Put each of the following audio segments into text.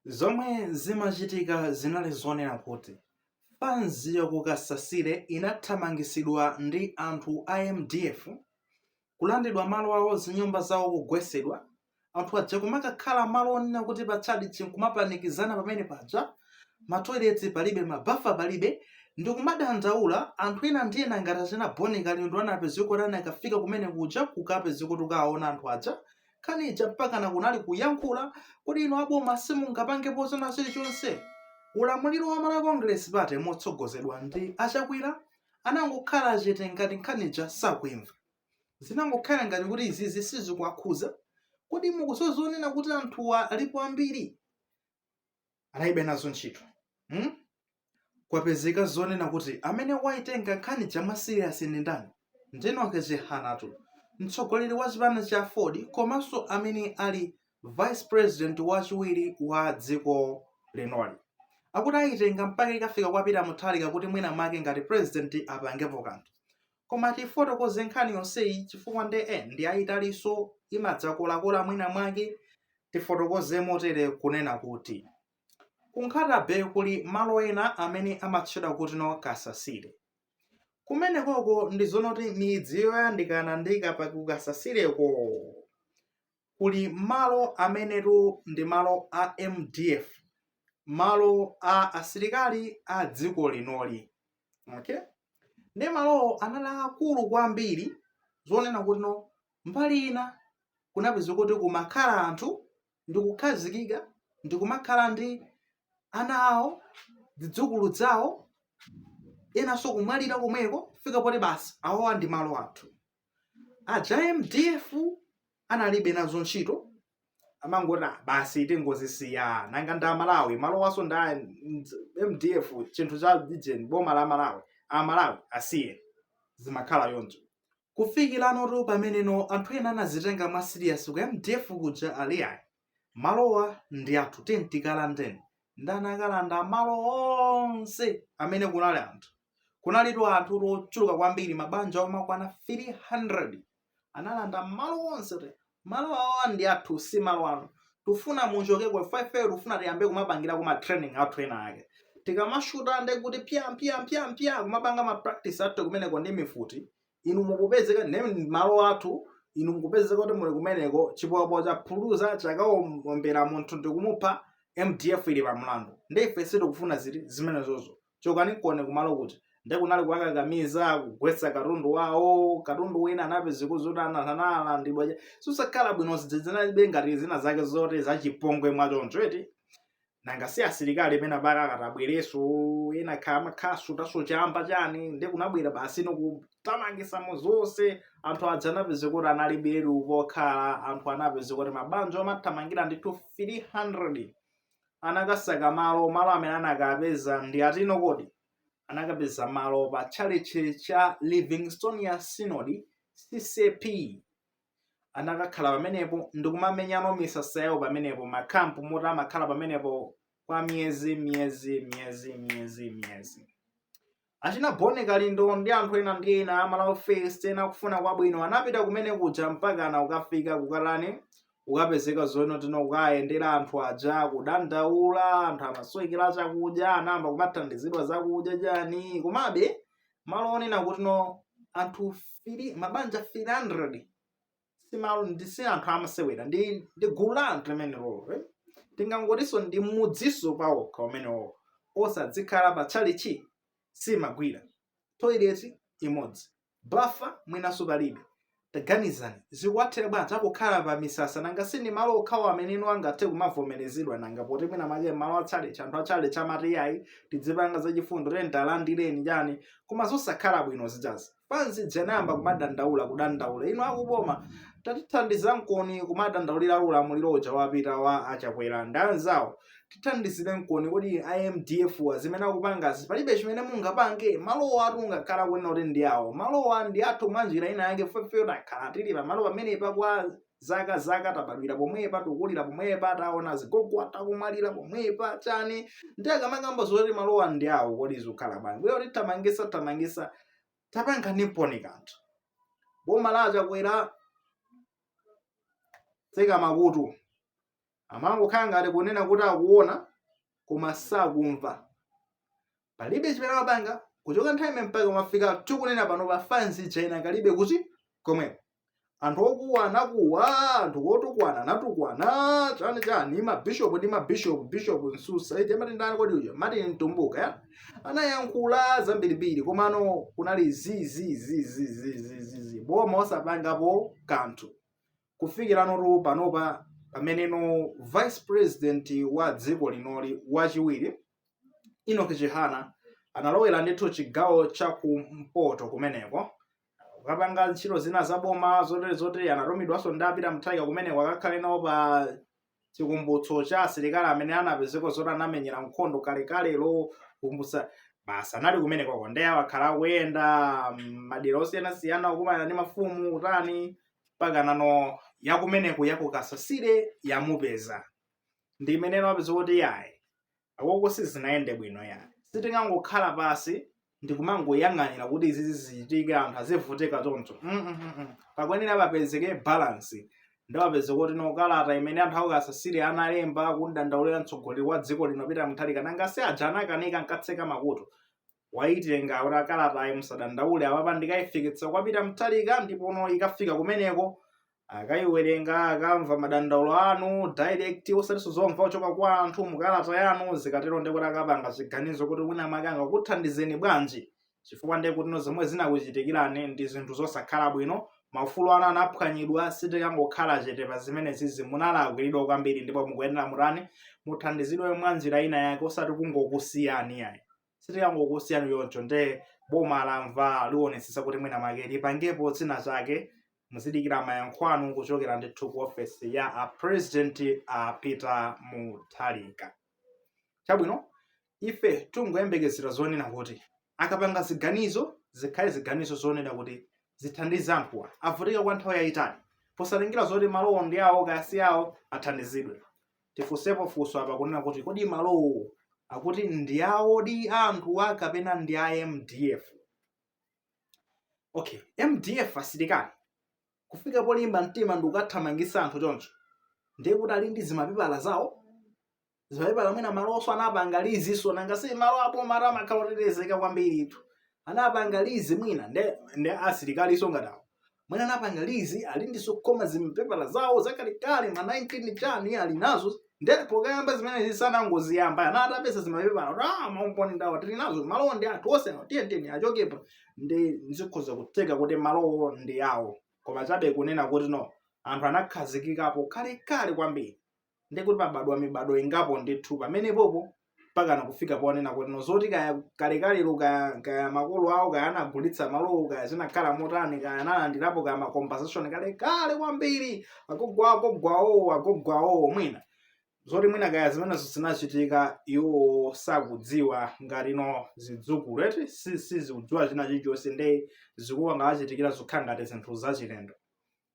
Zomwe zimachitika zinali zonena kuti pansi yakukasasire inathamangisidwa ndi anthu a MDF, kulandidwa malo awo, zinyumba zawo kugwesedwa. Anthu aja kumakakhala malo onena kuti patchali chinkumapanikizana pamene paja, matoileti palibe, mabafa palibe, ndikumadandaula anthu ena ndi ena ngati achinaboneka lindo anapezeka kuti anakafika kumene kuja kukapezeka kuti ukaona anthu aja khanija mpakana kunali kuyankhula kuti ino aboma simungapangepo zina chilichonse. Ulamuliro wa Malawi Congress Party motsogozedwa ndi achakwera anangokhala chete ngati khanija sakuimva. Zinangokhala ngati kuti izizi sizikuakhuza, kuti mukusozonena kuti anthuwa alipo ambiri analibe nazo ntchito. Kwapezeka zonena kuti amene waitenga khanija masiriasi ndi ndani? Ndenoke Chehanatu, mtsogoleri wa chipani cha Ford komanso amene ali vice president wachiwiri wa dziko linoli. Akuti ayitenga mpaka ikafika kwapita muthalika kuti mwina make ngati president apangepo kanthu. Koma tifotokoze nkhani yonseyi chifukwa ndi ayitalinso imadzakolakola mwina mwake. Tifotokoze motere kunena kuti kunkhatabe kuli malo ena amene amatchedwa kuti no Kasasire. Kumenekoko ndi zonoti midzi yoyandikana ndi kukasasireko kuli malo amenetu ndi malo a MDF, malo a asilikali a dziko linoli. Okay? Ndi malowo anali akulu kwambiri zonena kuti no mbali ina kunapezeka kuti kumakhala anthu ndi kukhazikika, ndi kumakhala ndi ana awo, zidzukulu zawo, enanso kumwalira komweko fika poti basi awowa ndi malo athu. Aja MDF analibe nazo ntchito, amangoti basi tingozisiya nanga nda Malawi malo waso nda MDF chinthu cha dijeni boma la Malawi amalawi asiye zimakhala yonjo. Kufikira noto pameneno anthu ena anazitenga mwa serious ku MDF kuja aliyayi malowa ndi athu tentikala ndeni ndanakalanda malo onse amene kunali anthu. Kunalitu anthu ochuluka kwambiri, mabanja omakwana 300 analanda malo onse. Malo awa ndi athu si malo anu. Tufuna muchoke kwa 5 tufuna tiyambe kumapangira kuma training athu ena ake. Tikamashuta ande kuti pya kumapanga ma practice athu kumeneko ndi mifuti. Inu mukupezeka ne malo athu, inu mukupezeka kuti muli kumeneko chipopo cha phuluza chakaombera munthu ndikumupha MDF ili pa mlandu. Ndife sitikufuna zimenezozo. Chokani kone kumalo kuti kunali kuwakakamiza kugwetsa katundu wawo, katundu wina anapezeka kuti analandidwa. Susakhala bwino zinalibe ngati zina zake zote zachipongwe mwachoncho eti. Nanga si asilikali pena paka katabwereso ena kama kasu taso chamba chani ndi kunabwera basi no kutamangisa muzose anthu aja anapezeka kuti analibe ukokhala, anthu anapezeka kuti mabanja amathamangira ndi 300 anakasaka malo amene anakapeza ndi atino kodi anakapeza malo pa chalichi cha Livingstonia Synod CCP. Anakakhala pamenepo ndikumamenyano misasa yawo pamenepo, makampu moti amakhala pamenepo kwa miyezi. Achinaboneka lindo ndi anthu ena ndi ena Malawi First ena kufuna kwabwino anapita kumene kuja mpaka ana ukafika kukalani ukapezeka zono tino kukayendera anthu aja kudandaula, anthu amaswekera chakudya, anamba kumathandizidwa zakudya chani. Komabe malo onena kuti no anthu mabanja 300 simalo ndisi anthu amasewera ndi gulu la anthu amenewo. Tingangotiso ndi mudziso pawokha umenewo osadzikhala pa chalichi simagwira. Toilet imodzi, bafa mwinaso palibe. Taganizani zikuwathera bwanji akukhala pa misasa nanga sini malo okhawo ameneno angathe kumavomerezedwa nanga poti mwina mache malo achalichi anthu achalichi amati yayi tidzipanga zachifundo tentalandireni chani. Koma zosakhala bwino zijazi pansi janamba kudandaula ino akuboma tatithandiza nkoni kumadandaulira ulamuliro uja wapita wa achakwera ndanzawo. Tithandizire nkoni kuti IMDF zimene akupangazi palibe chimene mungapange. Malowa atu ngakhala kwena kuti ndi awo, malowa ndi athu mwanjira ina yake fefe takhala tili pamalo pamenepa kwa zaka tabadwira pomwepa, tukulira pomwepa, taona zigogo atakumwalira pomwepa chani. Ndi akamakamba zoti malowa ndi awo kodi zikhala bwanji. Bweyo tamangisa tapanga niponi kanthu. Boma la achakwera tseka makutu amangokhala ngati kunena kuti akuona koma sakumva. Palibe chimene amapanga kuchoka nthawi imene mpaka mafika tikunena pano pa fansi china kalibe kuti komweko. Anthu okuwa anakuwa, anthu otukwana anatukwana, chani mabishopu ndi mabishopu, Bishop Nsusa iti amati ndani kodi uyo Martin Mtumbuka anayankhula zambirimbiri komano kunali boma osapangapo kanthu. Kufikira notu panopa pameneno Vice President wa dziko linoli wachiwiri Enoch Chihana analowera ndithu chigawo cha kumpoto kumeneko ukapanga ntchito zina zaboma zotere anatumidwanso ndapita mthaika kumeneko akakhale nawo pa chikumbutso cha asilikali amene anapezeka zoti anamenyera nkhondo kalekalelo kumbutsa basa anali kumeneko ndeya wakhala akuyenda madera osiyanasiyana okumana ndi mafumu utani mpaka nano yakumeneko yakukasasire yamupeza. Ndi imeneno apeza kuti yayi akoko sizinayende bwino yayi sitingangokhala pasi ndikumangoyang'anira kuti izi zichitike anthu azivutika choncho. Pakwenera papezeke balance ndapapeza kuti no kalata imene anthu akukasasire analemba kundandaulira mtsogoleri wa dziko linopita mthalika nanga si aja anakanika nkatseka makutu waitenga kuti kalata musadandaule apapa ndikayifikitsa kwapita mthalika ndipo no ikafika kumeneko akayiwerenga akamva madandaulo anu direct osatinso zomva ochoka kwa anthu mukalata yanu zikatero ndekuti akapanga chiganizo kuti wina makanga kuthandizeni bwanji chifukwa ndekuti no zomwe zinakuchitikirani ndi zinthu zosakhala bwino maufulu anu anaphwanyidwa sitikangokhala chete pa zimene zizi munalakwiridwa kwambiri ndipo mukuyenera mutani muthandizidwe mwa njira ina yake osati kungokusiyani yayi sitikangokusiyani yoncho nde boma lamva liwonesesa kuti mwina make lipangepo tsina chake muzidikira mayankho anu kuchokera ndithu ku ofesi ya President Peter Mutharika. Chabwino ife tungoyembekezera zonena kuti akapanga ziganizo zikhale ziganizo zonena kuti zithandize anthuwa avutika kwa nthawi yayitali posalengera zoti malowo ndi awo kasi awo athandizidwe. Tifunsepo funso apa kunena kuti kodi malowo akuti ndi awo di anthu akapena ndi a MDF. Okay, MDF asilikali kufika polimba mtima ndikukathamangisa anthu choncho ndiye kuti ali ndi zimapepala zawo zimapepala mwina malonso anapanga liziso nanga si malo apo mara amakhala otetezeka kwambiri itu anapanga lizi mwina nde asilikali ngatawo mwina anapanga lizi ali ndiso koma zimapepala zawo zakalikali ma 19 chani ali nazo ndipo kayamba zimene zisanangoziyamba anatapeza zimapepala maumboni ndawo tili nazo malowo ndi anthu onse tiyenteni achokepa ndi nzikhoza kuteka kuti malowo ndi awo. Koma chabe kunena kuti no anthu anakhazikikapo kalekale kwambiri ndikuti pabadwa mibado ingapo ndithu pamenepopo mpaka nakufika ponena kuti no zoti kalekalero kaya makolo awo kaya anagulitsa malowo kaya zinakhala motani kaya analandirapo kaya macompensation kalekale kwambiri agogwawo mwina zoti mwina kaya zimenezo zinachitika iwo sakudziwa ngati no zidzukulu eti sizikudziwa china chilichonse nde zikuwa achitikira zokhala ngati zinthu zachilendo.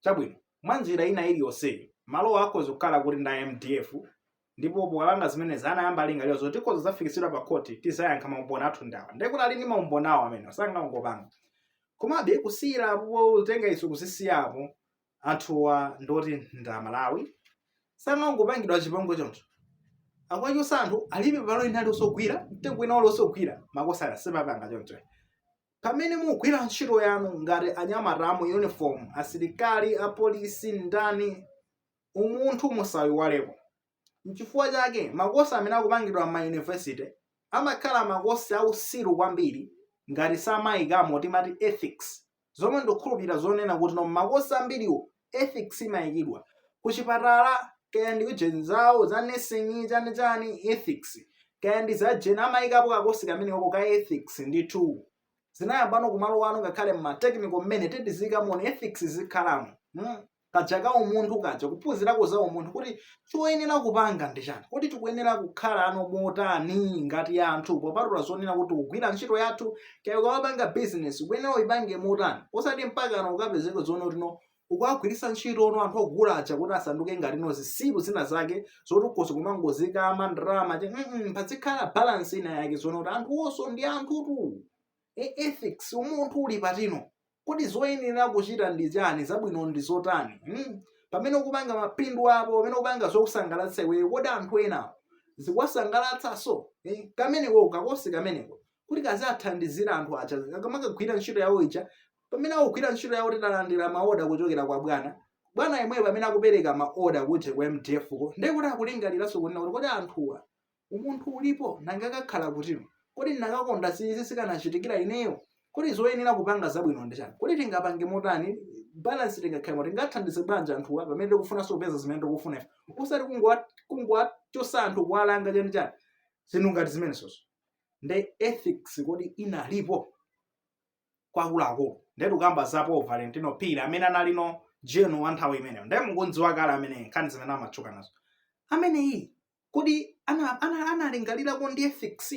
Chabwino mwa njira ina iliyonse malowo akhoza kukhala kuti nda MDF ndipo pokalanga zimene zanayamba lingaliro zoti tikhoza zafikitsidwa pa khoti tizayankha maumboni athu ndawa ndekuti ali ndi maumboni awo amene sangangopanga komabe kusiyirapo utenga iso kuzisiyapo anthuwa ndoti nda Malawi sangangopangidwa chipongwe choncho akwachosa anthu alibe palo inali osogwira mtengo ina osogwira makosala simapanga choncho. Pamene mugwira ntchito yanu ngati anyamata mu uniform asilikali apolisi ndani umunthu musayiwalepo n'chifukwa chake makosi amene akupangidwa ma university amakhala makosi ausiru kwambiri ngati samayikamo timati ethics zomwe ndikukhulupirira zonena kuti no makosi ambiriwo ethics imayikidwa kuchipatala kaya ndi kujenzawo za nursing chani ethics kaya ndi za jena amayikapo kakosi kameneko ka ethics ndithu zinayambano kumalo wanu ngakhale ma technical mmene tizikamo ethics zikhalamo kajaka umunthu kaja kuphunzirako za umunthu kuti choyenera kupanga ndi chani kuti tikuyenera kukhala ano motani ngati anthu popatula zonena kuti kugwira ntchito yathu kaya ukapanga business kuyenera uyipange motani osati mpaka ano ukapezeke zone kuti no ukagwiritsa ntchito ono anthu ogula aja kuti asanduke ngati no zisilu zina zake zoti ukhoza kumangozika mandrama pazikhala balance ina yake zone kuti anthu onso ndi anthutu ethics umunthu uli patino kuti zoyenera kuchita ndi chani zabwino ndi zotani pamene ukupanga mapindu apo, pamene ukupanga zokusangalatsa iweyo, kodi anthu enawo zikuwasangalatsanso kameneko kakosi kameneko kuti kazathandizira anthu aja akamakagwira ntchito yawo ija. Pamene akugwira ntchito yawo titalandira maoda kuchokera kwa bwana yemweyo pamene akupereka maoda kuti kwa MDF ko ndiye kuti akulingaliranso kunena kuti kodi anthuwa umunthu ulipo nangakakhala kutino, kodi ndinakakonda sikanachitikira ineyo, kodi zoyenera kupanga zabwino ndi chani, kodi tingapange motani, balance tingakhale tingathandize bwanji anthuwa pamene tikufunanso kupeza zimene tikufuna, usati kungowachosa anthu kuwalanga chani zinthu ngati zimenezozo. Ndi ethics kodi inalipo kwa akuluakulu. Ndiye tikamba zapo Valentino Pili amene analino jeno wa nthawi imeneyo, ndiye mukundziwa kale amene nkhani zimene amatchuka nazo. Ameneyi kodi analingalirako ndi ethics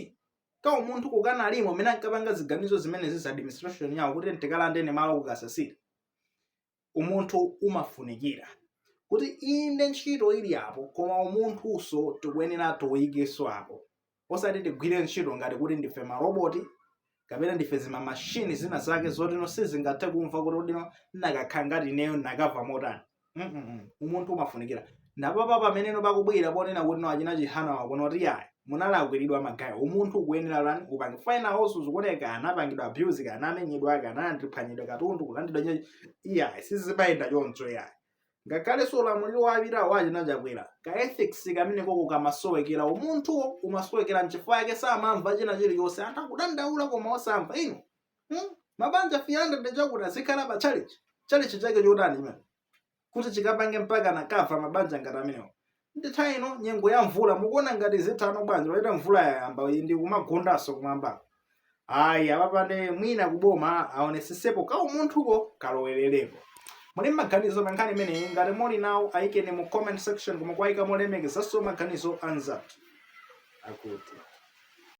ka umunthu kukanalimo amene ankapanga ziganizo zimenezi za administration yawo kuti tikalandeni malo kukasasira. Umunthu umafunikira kuti inde ntchito ili apo, koma umunthuso tikuyenera tuyikenso apo, osati tigwire ntchito ngati kuti ndife maroboti kapena ndife zimamashini zina zake zotino sizingathe kumva kuti udino nakakhala ngati ineyo nakava motani. Umunthu umafunikira. Napapa pameneno pakubwira ponena kuti no achina chihana wakuno kuti yayi munalakwiridwa magayi, umunthu ukuyenera lani upange final also zikuoneka anapangidwa abuse kana amenyedwa kana andiphwanyidwa katundu kulandidwa nyeji iyayi sizibayenda choncho yayi. Ngakhale so ulamuliro wapitawo achina chakwera ka ethics kamene koko kamasowekera umunthuwo umasowekera nchifukwa yake samamva china chilichonse, anthu akudandaula koma osamva ino. Mabanja 300 chakuti azikhala pa challenge chake chotani chimene kuti chikapange mpaka nakafa mabanja ngati amenewo. Ndi nthawi ino nyengo ya mvula mukuona ngati zithano bwanji loita mvula yayamba ndi kumagondanso kumwamba. Ayi apapande mwina kuboma aonesesepo ka umunthuko kalowererepo. Muli maganizo pankhani imeneyi ngati muli nawo ayikeni mu comment section koma kwayika molemekeza so maganizo anzathu akuti.